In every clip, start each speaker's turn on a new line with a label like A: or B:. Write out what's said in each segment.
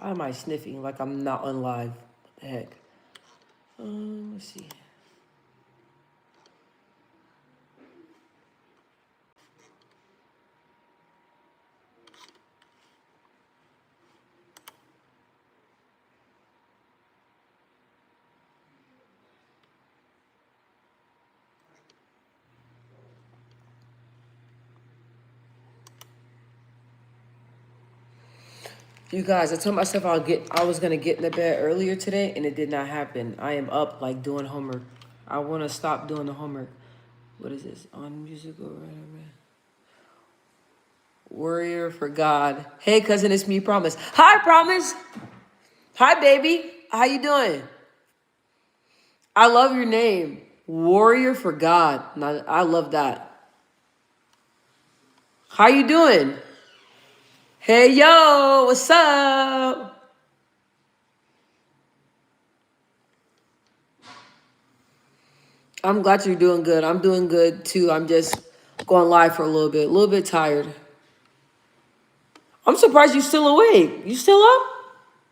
A: Why am I sniffing like I'm not on live? What the heck? Let's see. You guys, I told myself I was gonna get in the bed earlier today, and it did not happen. I am up like doing homework. I want to stop doing the homework. What is this? On musical, Warrior for God. Hey, cousin, it's me, Promise. Hi, Promise. Hi, baby. How you doing? I love your name, Warrior for God. Now, I love that. How you doing? Hey, yo, what's up? I'm glad you're doing good. I'm doing good too. I'm just going live for a little bit tired. I'm surprised you still awake. You still up?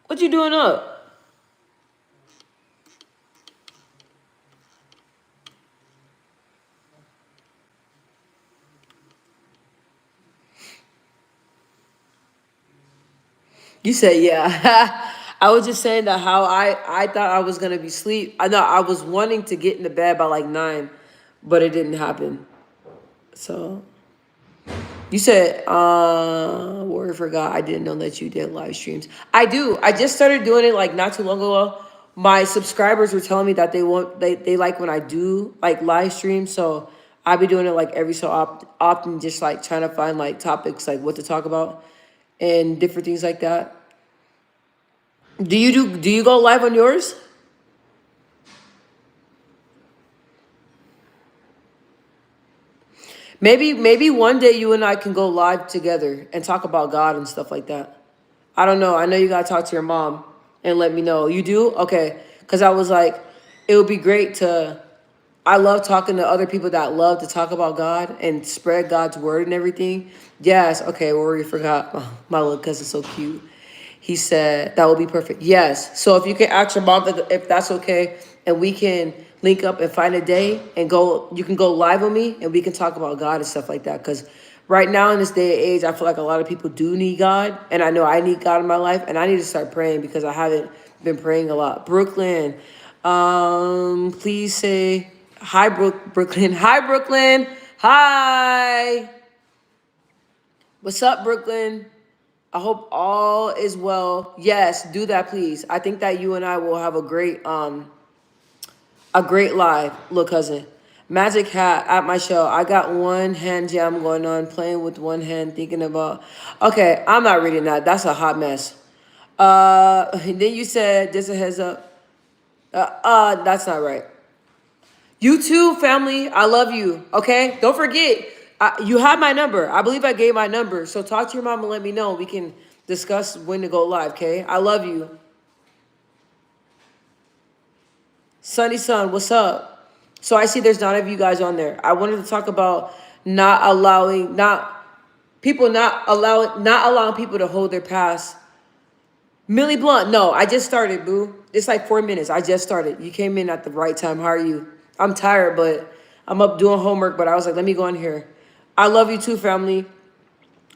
A: What you doing up? You said yeah. I was just saying that how I thought I was gonna be sleep. I know I was wanting to get into bed by like 9, but it didn't happen. So you said, word for God, I didn't know that you did live streams. I do. I just started doing it like not too long ago. My subscribers were telling me that they like when I do like live streams. So I'll be doing it like every so often, just like trying to find like topics like what to talk about and different things like that. Do you go live on yours? Maybe one day you and I can go live together and talk about God and stuff like that. I don't know. I know you gotta talk to your mom and let me know. You do? Okay. Cause I was like, it would be great to I love talking to other people that love to talk about God and spread God's word and everything. Yes, okay, we already forgot. My little cousin's so cute. He said that would be perfect. Yes. So if you can ask your mom if that's okay, and we can link up and find a day and go, you can go live with me and we can talk about God and stuff like that. Because right now in this day and age, I feel like a lot of people do need God, and I know I need God in my life, and I need to start praying because I haven't been praying a lot. Brooklyn, please say hi, Brooklyn. Hi, Brooklyn. Hi. What's up, Brooklyn? I hope all is well. Yes, do that, please. I think that you and I will have a great live. Look, cousin, Magic Hat at my show. I got one hand jam going on, playing with one hand, thinking about. Okay, I'm not reading that. That's a hot mess. Then you said just a heads up. That's not right. You too, family. I love you. Okay, don't forget. You have my number. I believe I gave my number. So talk to your mom and let me know. We can discuss when to go live. Okay, I love you. Sunny Sun, what's up? So I see there's none of you guys on there. I wanted to talk about not allowing people to hold their past. Millie Blunt, no, I just started, boo. It's like 4 minutes. I just started. You came in at the right time. How are you? I'm tired, but I'm up doing homework. But I was like, let me go in here. I love you too, family.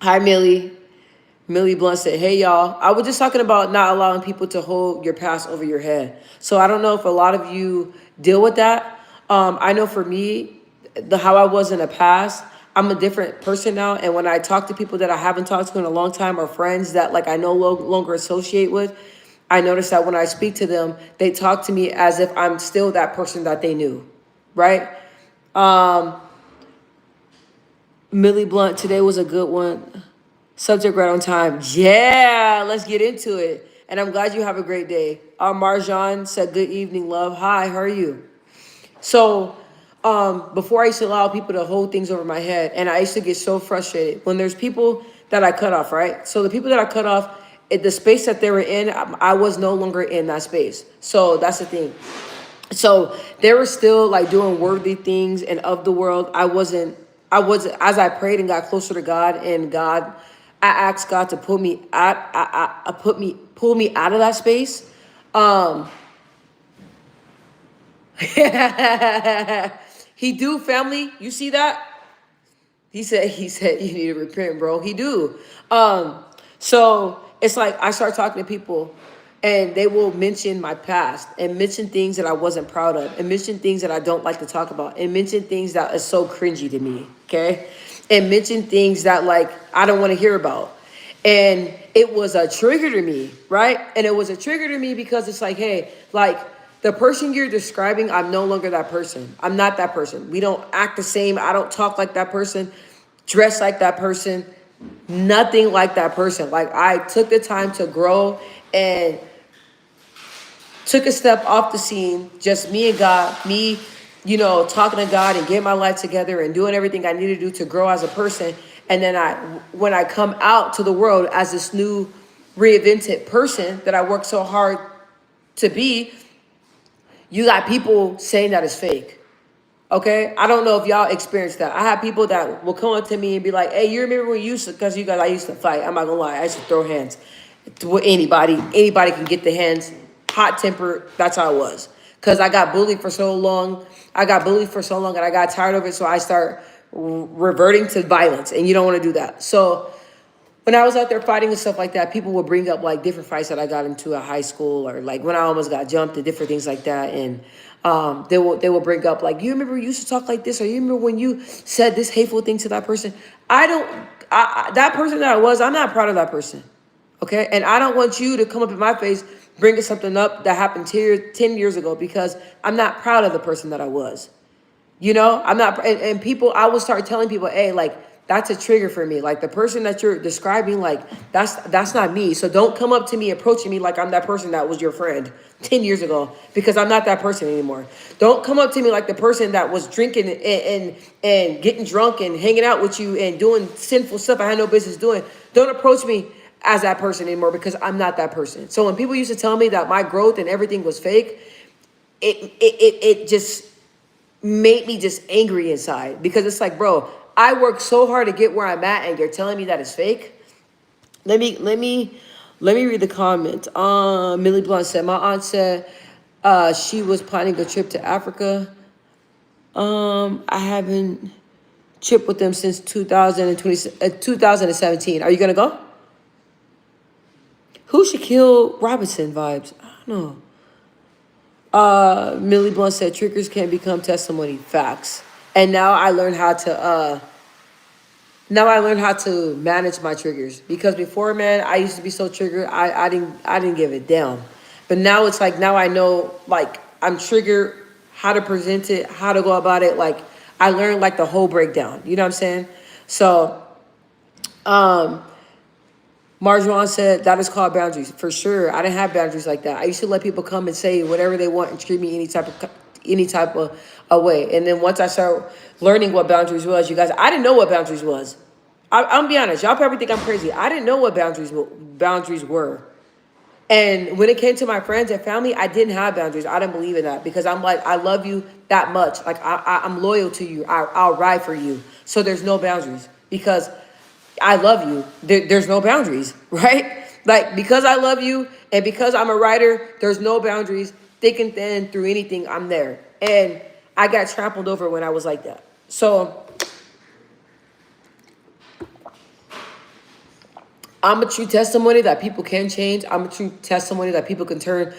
A: Hi, Millie. Millie Blunt said, hey, y'all. I was just talking about not allowing people to hold your past over your head. So I don't know if a lot of you deal with that. I know for me, how I was in the past, I'm a different person now. And when I talk to people that I haven't talked to in a long time, or friends that like I no longer associate with, I notice that when I speak to them, they talk to me as if I'm still that person that they knew, right? Um, Millie Blunt, today was a good one. Subject right on time. Yeah, let's get into it. And I'm glad you have a great day. Marjan said, good evening, love. Hi, how are you? So, before I used to allow people to hold things over my head, and I used to get so frustrated when there's people that I cut off, right? So the people that I cut off, the space that they were in, I was no longer in that space. So that's the thing. So they were still like doing worthy things and of the world. I wasn't, as I prayed and got closer to God, and God I asked God to pull me out, pull me out of that space. Um, he do, family. You see that? He said you need to repent, bro. He do. So it's like I start talking to people and they will mention my past and mention things that I wasn't proud of and mention things that I don't like to talk about and mention things that is so cringy to me, okay? And mention things that like I don't want to hear about. And it was a trigger to me, right? And it was a trigger to me because it's like, hey, like the person you're describing, I'm no longer that person. I'm not that person. We don't act the same. I don't talk like that person, dress like that person, nothing like that person. Like I took the time to grow and took a step off the scene, just me and God, me, talking to God and getting my life together and doing everything I need to do to grow as a person. And then when I come out to the world as this new reinvented person that I worked so hard to be, you got people saying that it's fake. Okay, I don't know if y'all experienced that. I have people that will come up to me and be like, "Hey, you remember when you used to?" Because I used to fight. I'm not gonna lie, I used to throw hands with anybody. Anybody can get the hands. Hot temper. That's how it was. Because I got bullied for so long. And I got tired of it. So I start reverting to violence, and you don't want to do that. So when I was out there fighting and stuff like that, people would bring up like different fights that I got into at high school or like when I almost got jumped and different things like that. And they will bring up like, you remember you used to talk like this, or you remember when you said this hateful thing to that person? That person that I was, I'm not proud of that person. Okay. And I don't want you to come up in my face, bringing something up that happened 10 years ago, because I'm not proud of the person that I was. I'm not, and people, I will start telling people, hey, like, that's a trigger for me. Like the person that you're describing, like that's not me. So don't come up to me approaching me like I'm that person that was your friend 10 years ago, because I'm not that person anymore. Don't come up to me like the person that was drinking and getting drunk and hanging out with you and doing sinful stuff I had no business doing. Don't approach me as that person anymore, because I'm not that person. So when people used to tell me that my growth and everything was fake, it just made me just angry inside, because it's like, bro, I worked so hard to get where I'm at, and you're telling me that it's fake. Let me read the comment. Millie Blunt said, my aunt said she was planning a trip to Africa. I haven't tripped with them since 2017. Are you gonna go? Who should kill Robinson vibes? I don't know. Millie Blunt said triggers can become testimony. Facts. And now I learned how to manage my triggers, because before, man, I used to be so triggered. I didn't give it down. But now it's like, now I know, like, I'm triggered, how to present it, how to go about it. Like I learned like the whole breakdown. You know what I'm saying? So Marjuan said that is called boundaries. For sure. I didn't have boundaries like that. I used to let people come and say whatever they want and treat me any type of a way. And then once I started learning what boundaries was, you guys, I didn't know what boundaries was. I'll be honest. Y'all probably think I'm crazy. I didn't know what boundaries were. And when it came to my friends and family, I didn't have boundaries. I didn't believe in that, because I'm like, I love you that much. Like I'm loyal to you. I'll ride for you. So there's no boundaries, because I love you. There's no boundaries, right? Like, because I love you and because I'm a writer, there's no boundaries. Thick and thin, through anything, I'm there. And I got trampled over when I was like that. So I'm a true testimony that people can change. I'm a true testimony that people can turn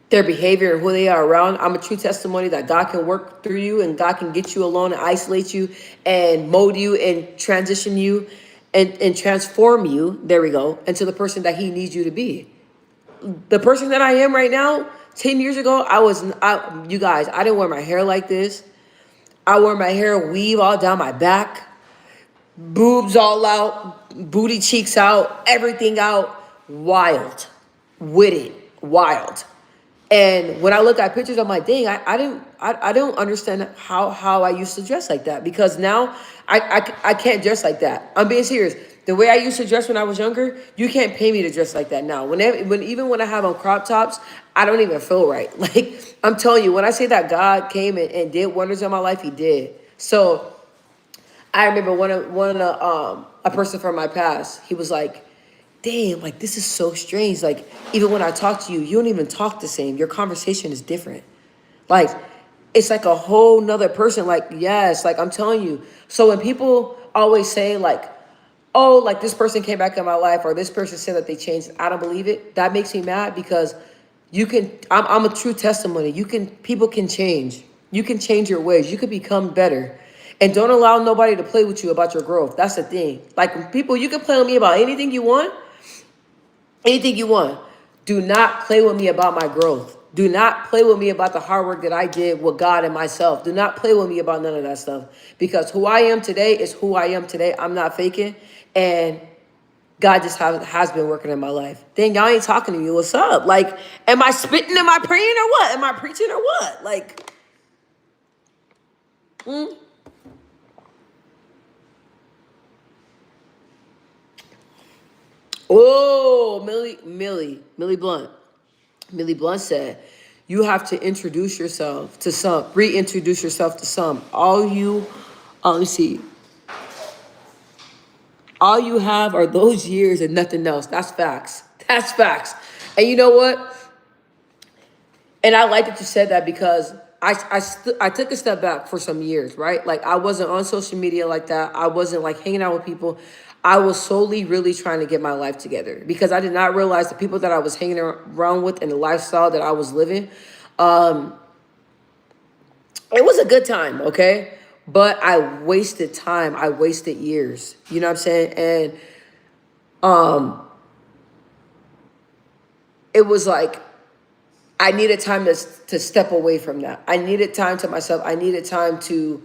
A: their behavior and who they are around. I'm a true testimony that God can work through you, and God can get you alone and isolate you and mold you and transition you and transform you, there we go, into the person that he needs you to be. The person that I am right now, 10 years ago, you guys, I didn't wear my hair like this. I wore my hair weave all down my back, boobs all out, booty cheeks out, everything out, wild, with it, wild. And when I look at pictures, I'm like, dang, I don't understand how I used to dress like that, because now I can't dress like that. I'm being serious. The way I used to dress when I was younger, you can't pay me to dress like that now. Even when I have on crop tops, I don't even feel right. Like, I'm telling you, when I say that God came and did wonders in my life, he did. So I remember a person from my past. He was like, "Damn, like this is so strange. Like even when I talk to you, you don't even talk the same. Your conversation is different. Like it's like a whole nother person. Like yes, like I'm telling you. So when people always say like, oh, like this person came back in my life or this person said that they changed, I don't believe it. That makes me mad because you can. I'm a true testimony. You can. People can change. You can change your ways. You can become better. And don't allow nobody to play with you about your growth. That's the thing. Like when people, you can play with me about anything you want. Anything you want. Do not play with me about my growth. Do not play with me about the hard work that I did with God and myself. Do not play with me about none of that stuff. Because who I am today is who I am today. I'm not faking. And God just has been working in my life. Then y'all ain't talking to me. What's up? Like, am I spitting? Am I praying or what? Am I preaching or what? Like, oh, Millie Blunt. Millie Blunt said, you have to introduce yourself to some, reintroduce yourself to some. Let me see. All you have are those years and nothing else. That's facts. That's facts. And you know what? And I like that you said that because I took a step back for some years, right? Like I wasn't on social media like that. I wasn't like hanging out with people. I was solely really trying to get my life together because I did not realize the people that I was hanging around with and the lifestyle that I was living. It was a good time, okay? But I wasted time. I wasted years. You know what I'm saying? And it was like I needed time to step away from that. I needed time to myself. I needed time to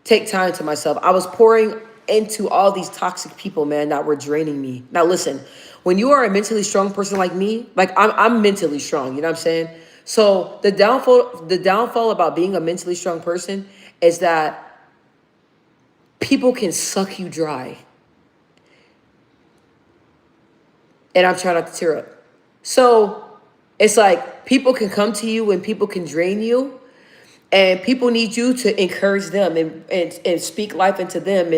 A: take time to myself. I was pouring into all these toxic people, man, that were draining me. Now, listen, when you are a mentally strong person like me, like I'm mentally strong, you know what I'm saying? So the downfall about being a mentally strong person is that people can suck you dry. And I'm trying not to tear up. So it's like people can come to you and people can drain you. And people need you to encourage them and speak life into them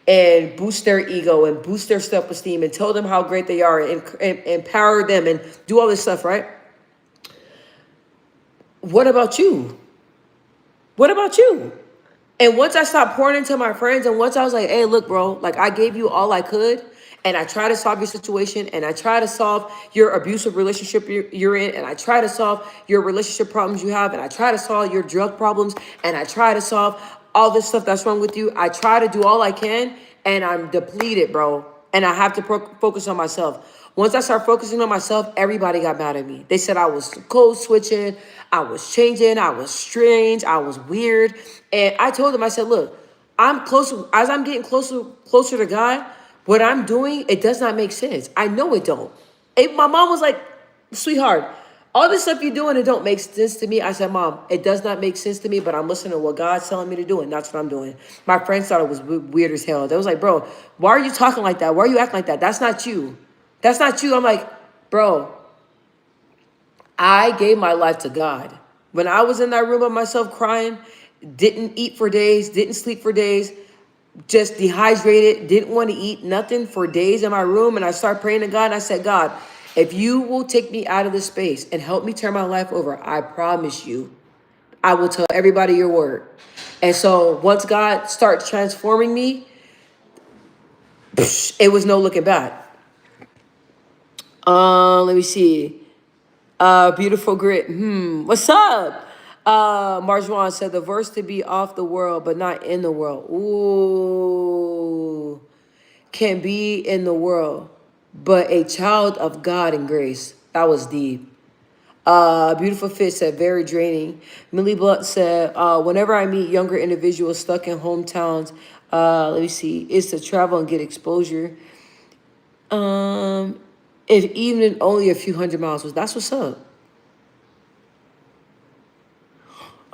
A: and boost their ego and boost their self-esteem and tell them how great they are and empower them and do all this stuff, right? What about you? What about you? And once I stopped pouring into my friends and once I was like, hey, look, bro, like I gave you all I could and I try to solve your situation and I try to solve your abusive relationship you're in and I try to solve your relationship problems you have and I try to solve your drug problems and I try to solve all this stuff that's wrong with you. I try to do all I can and I'm depleted, bro. And I have to focus on myself. Once I started focusing on myself, everybody got mad at me. They said I was code switching, I was changing, I was strange, I was weird. And I told them, I said, look, I'm closer, as I'm getting closer to God, what I'm doing, it does not make sense. I know it don't. My mom was like, sweetheart, all this stuff you're doing, it don't make sense to me. I said, Mom, it does not make sense to me, but I'm listening to what God's telling me to do, and that's what I'm doing. My friends thought it was weird as hell. They was like, bro, why are you talking like that? Why are you acting like that? That's not you. That's not you. I'm like, bro, I gave my life to God. When I was in that room by myself crying, didn't eat for days, didn't sleep for days, just dehydrated, didn't want to eat nothing for days in my room. And I started praying to God and I said, God, if you will take me out of this space and help me turn my life over, I promise you, I will tell everybody your word. And so once God started transforming me, it was no looking back. Let me see. Beautiful grit. What's up? Marjwan said the verse to be off the world, but not in the world. Ooh. Can be in the world, but a child of God and grace. That was deep. Beautiful Fit said, very draining. Millie Blunt said, whenever I meet younger individuals stuck in hometowns, let me see, is to travel and get exposure. If even only a few hundred miles was, that's what's up.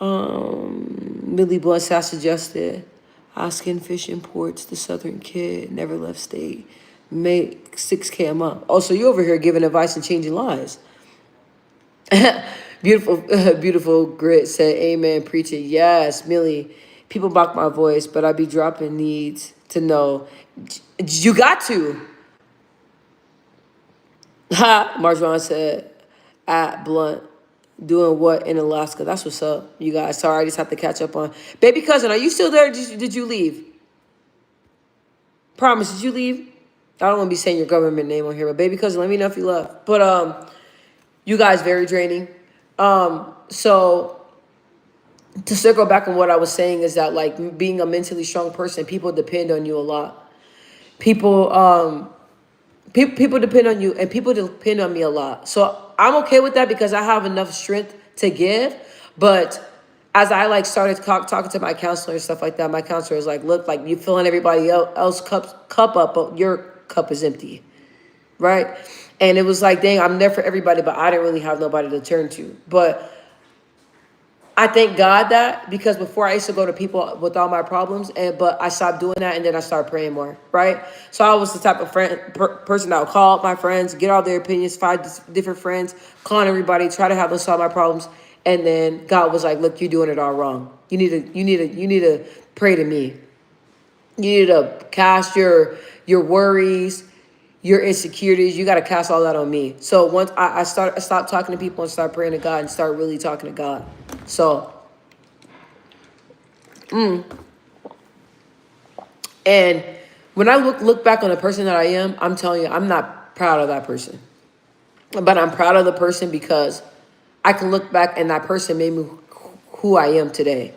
A: Millie Blunt suggested, Oskin Fishing Ports, the Southern Kid, never left state, make $6K a month. Oh, so you over here giving advice and changing lives. Beautiful, beautiful grit said, amen, preach it. Yes, Millie. People mock my voice, but I be dropping needs to know. You got to. Ha! Marjwan said, at Blunt, doing what in Alaska? That's what's up, you guys. Sorry, I just have to catch up on. Baby cousin, are you still there? Did you leave? Promise, did you leave? I don't want to be saying your government name on here, but baby cousin, let me know if you left. But you guys very draining. So to circle back on what I was saying is that like being a mentally strong person, people depend on you a lot. People people depend on you, and people depend on me a lot. So I'm okay with that because I have enough strength to give. But as I like started talking to my counselor and stuff like that, my counselor was like, look, like you filling everybody else cup up, but your cup is empty, right? And it was like, dang, I'm there for everybody, but I didn't really have nobody to turn to. But I thank God that, because before I used to go to people with all my problems, but I stopped doing that, and then I started praying more, right? So I was the type of person that would call my friends, get all their opinions, 5 different friends, calling everybody, try to have them solve my problems, and then God was like, "Look, you're doing it all wrong. You need to pray to me. You need to cast your worries, your insecurities. You got to cast all that on me." So once I stopped talking to people and start praying to God and start really talking to God. So, and when I look back on the person that I am, I'm telling you, I'm not proud of that person. But I'm proud of the person because I can look back and that person made me who I am today.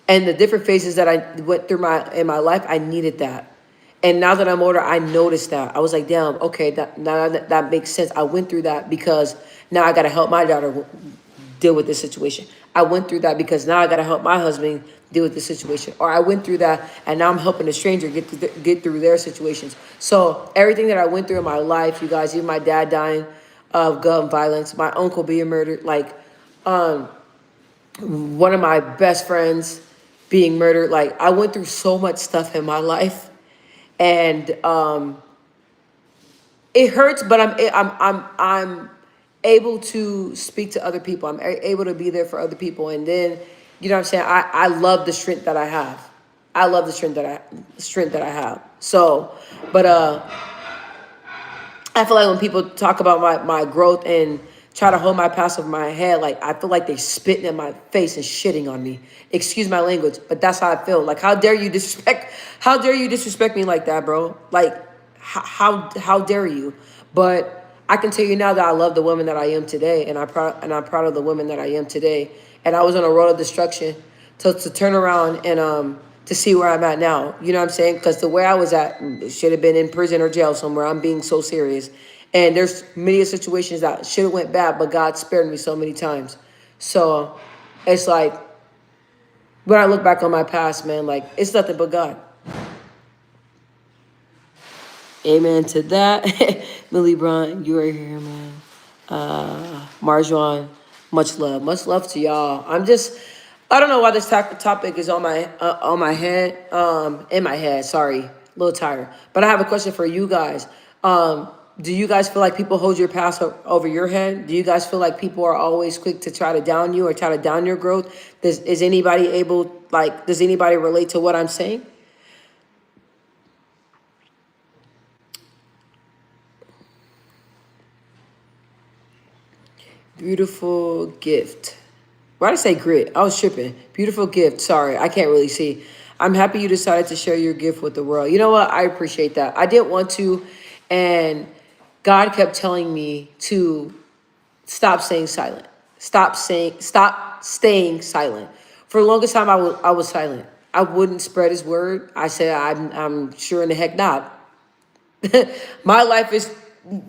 A: And the different phases that I went through in my life, I needed that. And now that I'm older, I noticed that. I was like, damn, okay, that makes sense. I went through that because now I got to help my daughter deal with this situation. I went through that because now I got to help my husband deal with this situation. Or I went through that and now I'm helping a stranger get through their situations. So everything that I went through in my life, you guys, even my dad dying of gun violence, my uncle being murdered, like one of my best friends being murdered. Like I went through so much stuff in my life, and it hurts, but I'm able to speak to other people. I'm able to be there for other people, and then you know what I'm saying. I love the strength that I have. I love the strength that I have. So, but I feel like when people talk about my growth and try to hold my past over my head, like I feel like they spitting in my face and shitting on me. Excuse my language, but that's how I feel. Like how dare you disrespect me like that, bro? Like how dare you? But I can tell you now that I love the woman that I am today, and I'm proud of the woman that I am today. And I was on a road of destruction to turn around and to see where I'm at now. You know what I'm saying? Because the way I was at should have been in prison or jail somewhere. I'm being so serious. And there's many situations that should have went bad, but God spared me so many times. So it's like, when I look back on my past, man, like it's nothing but God. Amen to that. Millie Brunt, you are here, man. Marjwan, much love to y'all. I don't know why this topic is on my head, in my head. Sorry, a little tired. But I have a question for you guys. Do you guys feel like people hold your past over your head? Do you guys feel like people are always quick to try to down you or try to down your growth? Does anybody relate to what I'm saying? Beautiful gift. Why did I say grit? I was tripping. Beautiful gift. Sorry, I can't really see. I'm happy you decided to share your gift with the world. You know what? I appreciate that. I didn't want to, and God kept telling me to stop staying silent. Stop staying silent. For the longest time, I was silent. I wouldn't spread His word. I said, I'm sure in the heck not. My life is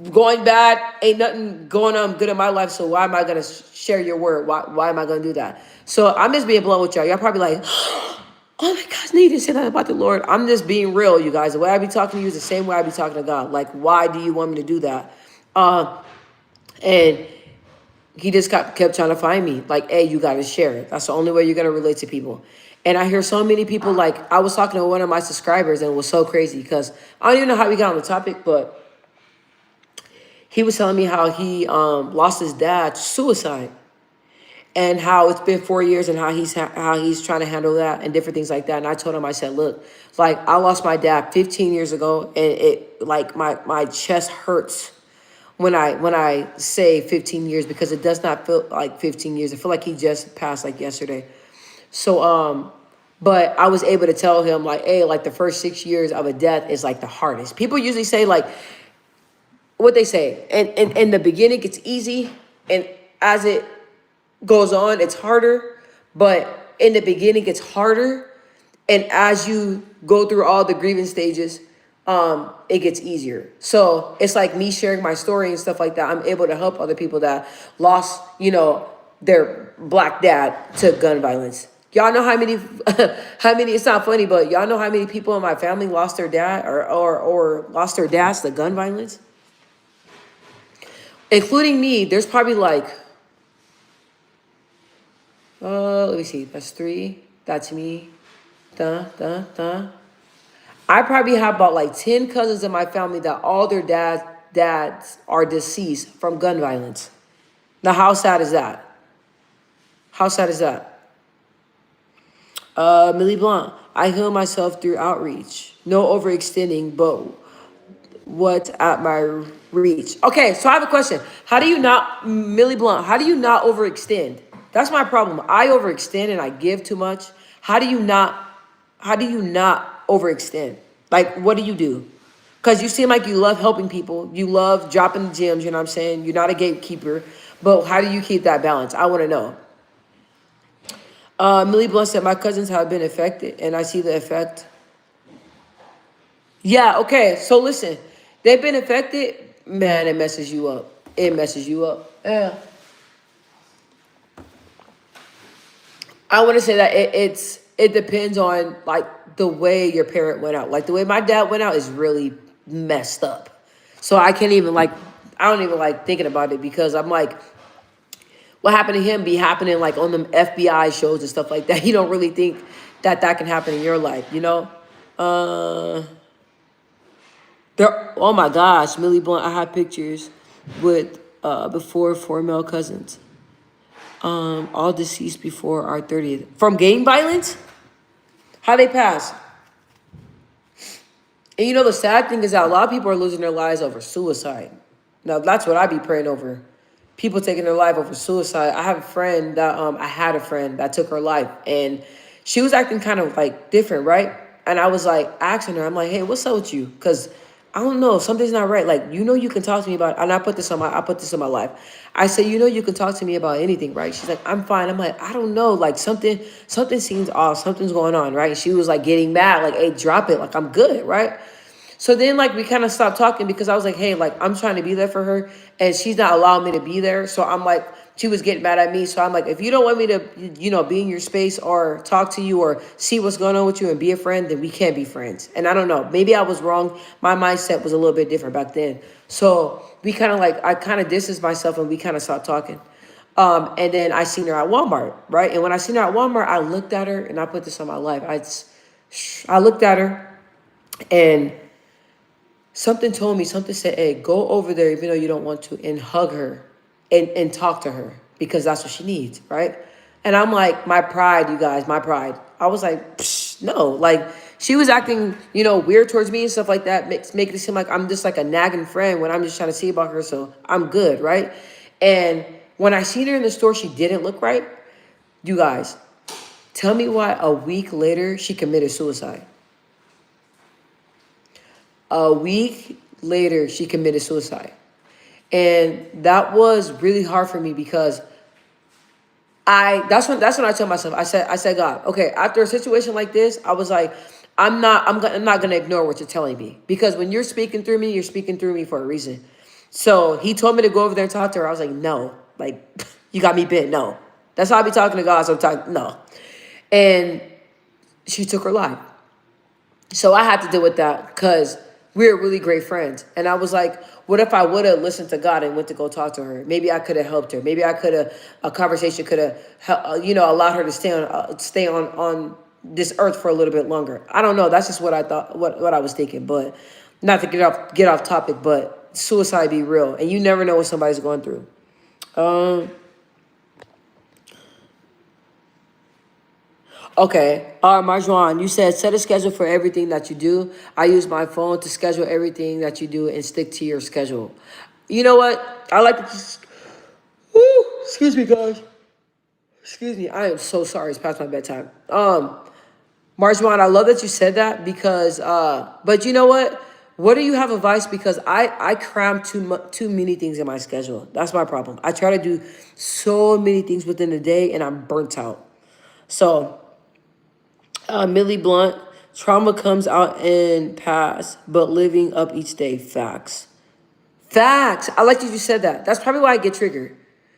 A: going bad. Ain't nothing going on good in my life. So why am I gonna share your word? Why am I gonna do that? So I'm just being blunt with y'all. Y'all probably like, oh my gosh, need to say that about the Lord. I'm just being real, you guys. The way I be talking to you is the same way I be talking to God. Like, why do you want me to do that? And He just kept trying to find me. Like, hey, you gotta share it. That's the only way you're gonna relate to people. And I hear so many people, like, I was talking to one of my subscribers, and it was so crazy because I don't even know how we got on the topic, but he was telling me how he lost his dad to suicide. and how it's been 4 years and how he's trying to handle that and different things like that. And I told him, I said, look, like I lost my dad 15 years ago, and it like my chest hurts when I say 15 years, because it does not feel like 15 years. I feel like he just passed like yesterday. So but I was able to tell him like, hey, like the first 6 years of a death is like the hardest. People usually say like what they say, and in the beginning it's easy, and as it goes on, it's harder. But in the beginning, it's harder, and as you go through all the grieving stages, it gets easier. So it's like me sharing my story and stuff like that. I'm able to help other people that lost, their black dad to gun violence. Y'all know how many, how many? It's not funny, but y'all know how many people in my family lost their dad or lost their dads to gun violence, including me. There's probably like let me see. That's three. That's me. Duh, duh, duh. I probably have about like 10 cousins in my family that all their dads are deceased from gun violence. Now, how sad is that? How sad is that? Millie Blunt. I heal myself through outreach. No overextending, but what's at my reach. Okay, so I have a question. How do you not, Millie Blunt, how do you not overextend? That's my problem. I overextend and I give too much. How do you not overextend? Like, what do you do? Because you seem like you love helping people. You love dropping the gems, you know what I'm saying? You're not a gatekeeper. But how do you keep that balance? I want to know. Millie Blunt said, my cousins have been affected and I see the effect. Yeah, okay. So listen, they've been affected. Man, it messes you up. It messes you up. Yeah. I want to say that it depends on like the way your parent went out. Like the way my dad went out is really messed up. So I can't even like, I don't even like thinking about it, because I'm like, what happened to him be happening like on them FBI shows and stuff like that. You don't really think that that can happen in your life, you know? Oh my gosh, Millie Blunt, I have pictures with before 4 male cousins. All deceased before our 30th. From gang violence? How they pass? And the sad thing is that a lot of people are losing their lives over suicide. Now, that's what I be praying over. People taking their life over suicide. I had a friend that took her life, and she was acting kind of like different, right? And I was like asking her, I'm like, hey, what's up with you? Because I don't know, something's not right. Like, you can talk to me about, and I put this on my life. I said, you can talk to me about anything, right? She's like, I'm fine. I'm like, I don't know, like something seems off, something's going on, right? She was like getting mad, like, hey, drop it, like I'm good, right? So then, like, we kind of stopped talking, because I was like, hey, like, I'm trying to be there for her, and she's not allowing me to be there. So I'm like, she was getting mad at me. So I'm like, if you don't want me to, be in your space or talk to you or see what's going on with you and be a friend, then we can't be friends. And I don't know, maybe I was wrong. My mindset was a little bit different back then. So we kind of like, I kind of distanced myself, and we kind of stopped talking. And then I seen her at Walmart, right? And when I seen her at Walmart, I looked at her, and I put this on my life. I looked at her, and something told me, something said, hey, go over there even though you don't want to, and hug her and talk to her, because that's what she needs, right? And I'm like, my pride, you guys, my pride. I was like, no. Like, she was acting, weird towards me and stuff like that, making it seem like I'm just like a nagging friend when I'm just trying to see about her, so I'm good, right? And when I seen her in the store, she didn't look right. You guys, tell me why a week later she committed suicide. A week later, she committed suicide. And that was really hard for me, because that's when I told myself, I said, God, okay, after a situation like this, I was like, I'm not going to ignore what you're telling me, because when you're speaking through me, you're speaking through me for a reason. So he told me to go over there and talk to her. I was like, no, like, you got me bent. No, that's how I be talking to God. So I'm talking, no. And she took her life. So I had to deal with that, because we're really great friends. And I was like, what if I would have listened to God and went to go talk to her? Maybe I could have helped her. Maybe a conversation could have, allowed her to stay on this earth for a little bit longer. I don't know. That's just what I thought, what I was thinking. But not to get off topic, but suicide be real. And you never know what somebody's going through. Okay. Marjuan, you said set a schedule for everything that you do. I use my phone to schedule everything that you do and stick to your schedule. You know what? I like to just. Woo, excuse me, guys. Excuse me. I am so sorry. It's past my bedtime. Marjuan, I love that you said that because, but you know what? What do you have advice? Because I cram too many things in my schedule. That's my problem. I try to do so many things within a day and I'm burnt out. So, Millie Blunt, trauma comes out in past, but living up each day. Facts. Facts. I like that you said that. That's probably why I get triggered.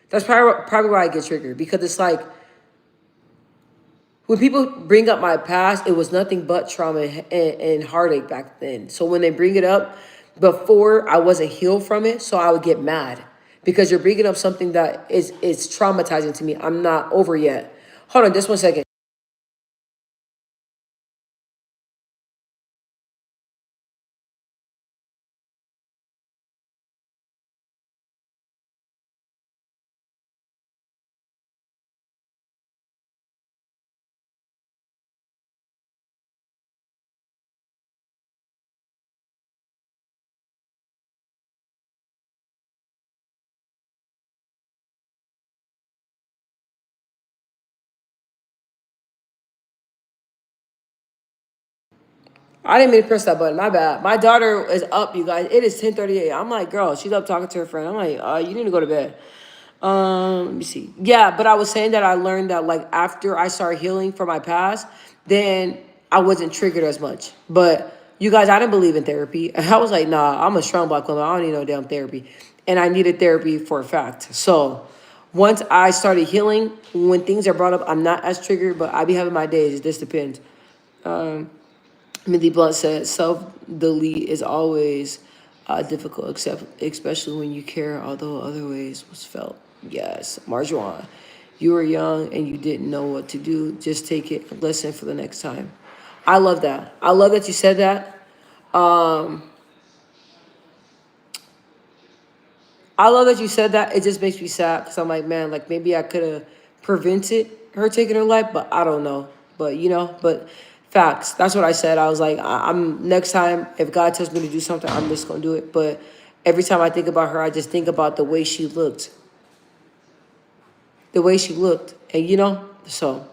A: That's probably why I get triggered because it's like when people bring up my past, it was nothing but trauma and heartache back then. So when they bring it up, before I wasn't healed from it, so I would get mad because you're bringing up something that is traumatizing to me. I'm not over yet. Hold on, just 1 second. I didn't mean to press that button. My bad. My daughter is up, you guys. It is 10:38. I'm like, girl, she's up talking to her friend. I'm like, you need to go to bed. Let me see. Yeah, but I was saying that I learned that like after I started healing from my past, then I wasn't triggered as much. But you guys, I didn't believe in therapy. I was like, nah, I'm a strong black woman. I don't need no damn therapy. And I needed therapy for a fact. So once I started healing, when things are brought up, I'm not as triggered, but I be having my days. It just depends. Millie Blunt said, self-delete is always difficult, except especially when you care, although other ways was felt. Yes, Marjuan, you were young and you didn't know what to do. Just take it and listen for the next time. I love that. I love that you said that. Um, I love that you said that. It just makes me sad because I'm like, man, like maybe I could have prevented her taking her life, but I don't know. But but facts. That's what I said. I was like, I'm next time if God tells me to do something, I'm just gonna do it. But every time I think about her, I just think about the way she looked, and So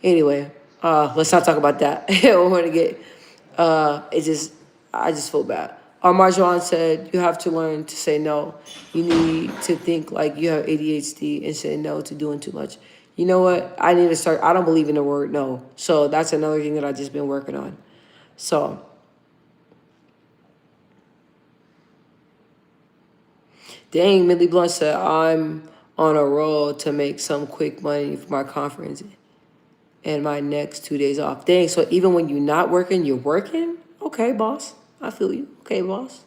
A: anyway, let's not talk about that. I don't want to get. I just feel bad. Marjan said, you have to learn to say no. You need to think like you have ADHD and say no to doing too much. You know what? I need to start. I don't believe in the word no. So that's another thing that I just been working on. So, dang, Millie Blunt said, I'm on a roll to make some quick money for my conference and my next 2 days off. Dang, so even when you're not working, you're working? Okay, boss. I feel you. Okay, boss.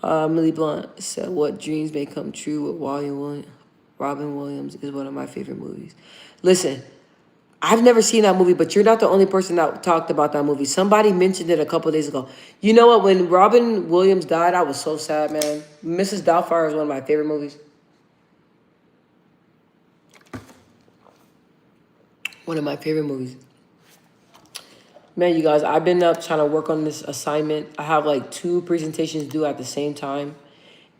A: Millie Blunt said, what dreams may come true with Robin Williams is one of my favorite movies. Listen, I've never seen that movie, but you're not the only person that talked about that movie. Somebody mentioned it a couple days ago. You know what? When Robin Williams died, I was so sad, man. Mrs. Doubtfire is one of my favorite movies. One of my favorite movies. Man, you guys, I've been up trying to work on this assignment. I have like 2 presentations due at the same time.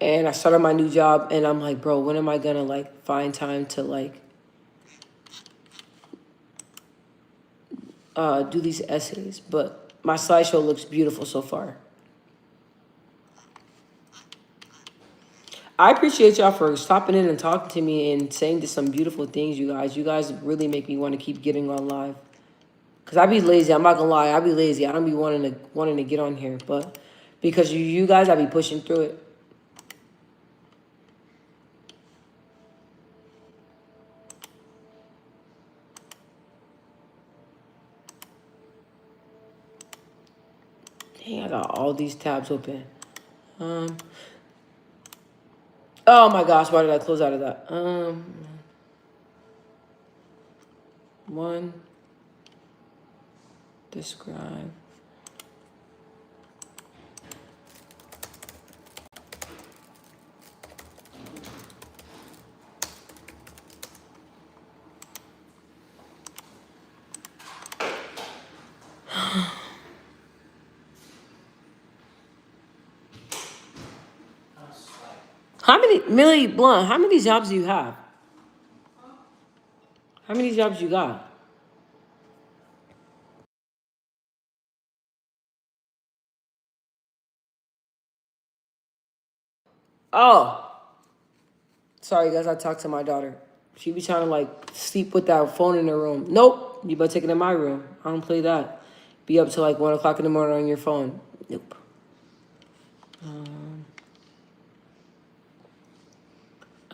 A: And I started my new job and I'm like, bro, when am I gonna like find time to like do these essays? But my slideshow looks beautiful so far. I appreciate y'all for stopping in and talking to me and saying some beautiful things, you guys. You guys really make me want to keep getting on live. Cause I be lazy. I'm not gonna lie. I be lazy. I don't be wanting to get on here, but because you guys, I be pushing through it. Dang, I got all these tabs open. Um. Oh my gosh, why did I close out of that? One. Describe. How many, Millie Blunt, how many jobs do you have? How many jobs you got? Oh, sorry guys, I talked to my daughter. She be trying to like sleep with that phone in her room. Nope, you better take it in my room. I don't play that. Be up till like 1 o'clock in the morning on your phone. Nope.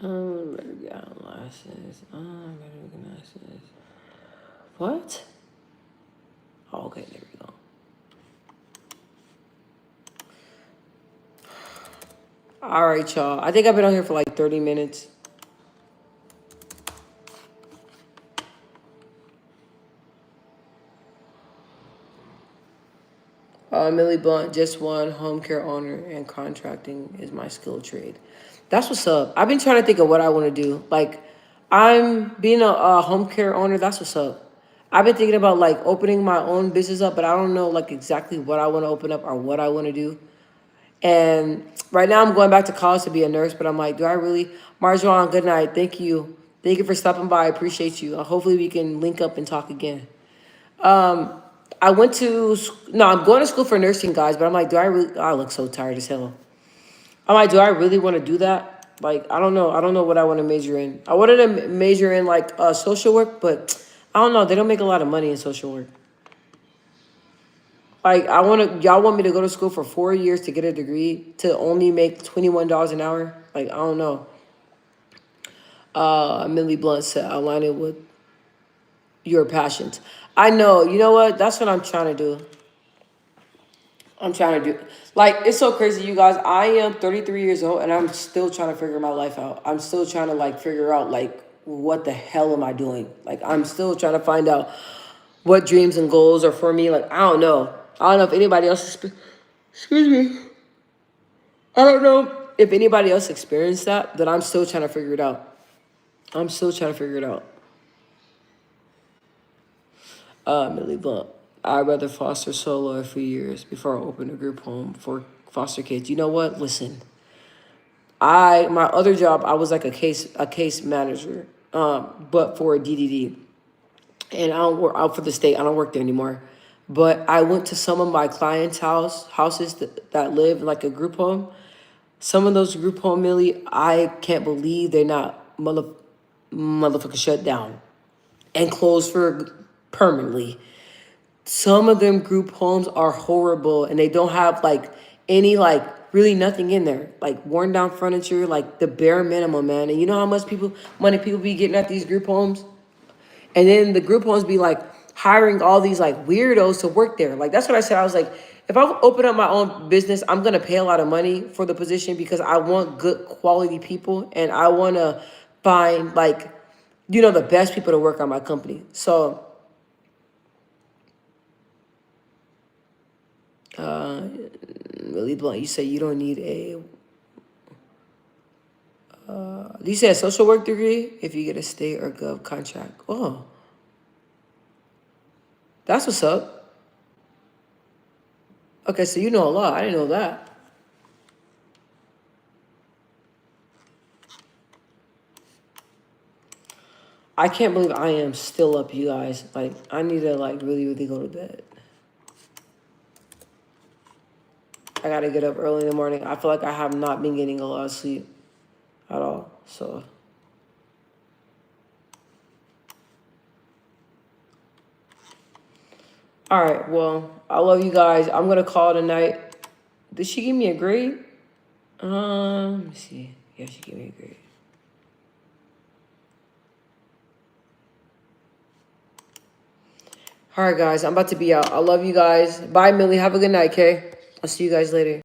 A: Better get out license. Better get license. What? Oh, okay, there we go. All right, y'all. I think I've been on here for like 30 minutes. Millie Blunt, just one home care owner and contracting is my skill trade. That's what's up. I've been trying to think of what I want to do. Like, I'm being a home care owner. That's what's up. I've been thinking about like opening my own business up, but I don't know like exactly what I want to open up or what I want to do. And right now I'm going back to college to be a nurse, but I'm like, do I really? Marjorie, good night. Thank you. Thank you for stopping by. I appreciate you. Hopefully we can link up and talk again. I went to, no, I'm going to school for nursing, guys, but I'm like, do I really, I look so tired as hell. I'm like, do I really want to do that? Like, I don't know. I don't know what I want to major in. I wanted to major in like social work, but I don't know. They don't make a lot of money in social work. Like, y'all want me to go to school for 4 years to get a degree to only make $21 an hour? Like, I don't know. Millie Blunt said, align it with your passions. I know. You know what? That's what I'm trying to do. I'm trying to do, like, it's so crazy, you guys. I am 33 years old and I'm still trying to figure my life out. I'm still trying to like figure out like what the hell am I doing? Like, I'm still trying to find out what dreams and goals are for me. Like, I don't know. I don't know if anybody else excuse me. I don't know if anybody else experienced that, but I'm still trying to figure it out. I'm still trying to figure it out. Millie Blunt. I'd rather foster solo a few years before I open a group home for foster kids. You know what? Listen, my other job, I was like a case manager, but for a DDD, and I don't work out for the state. I don't work there anymore. But I went to some of my clients' houses that live in like a group home. Some of those group home, Millie, I can't believe they're not motherfucker shut down and closed for permanently. Some of them group homes are horrible and they don't have like any like really nothing in there, like worn down furniture, like the bare minimum, man. And you know how much money people be getting at these group homes? And then the group homes be like hiring all these like weirdos to work there. Like, that's what I said. I was like, if I open up my own business, I'm gonna pay a lot of money for the position because I want good quality people and I wanna find like, the best people to work on my company. So Millie Blunt, you say you don't need you said a social work degree if you get a state or gov contract. Oh, that's what's up. Okay, so you know a lot. I didn't know that. I can't believe I am still up, you guys. Like, I need to like really, really go to bed. I gotta get up early in the morning. I feel like I have not been getting a lot of sleep at all. So all right, well, I love you guys. I'm gonna call it a night. Did she give me a grade? Let me see. Yeah, she gave me a grade. All right, guys, I'm about to be out. I love you guys. Bye, Millie. Have a good night, okay? I'll see you guys later.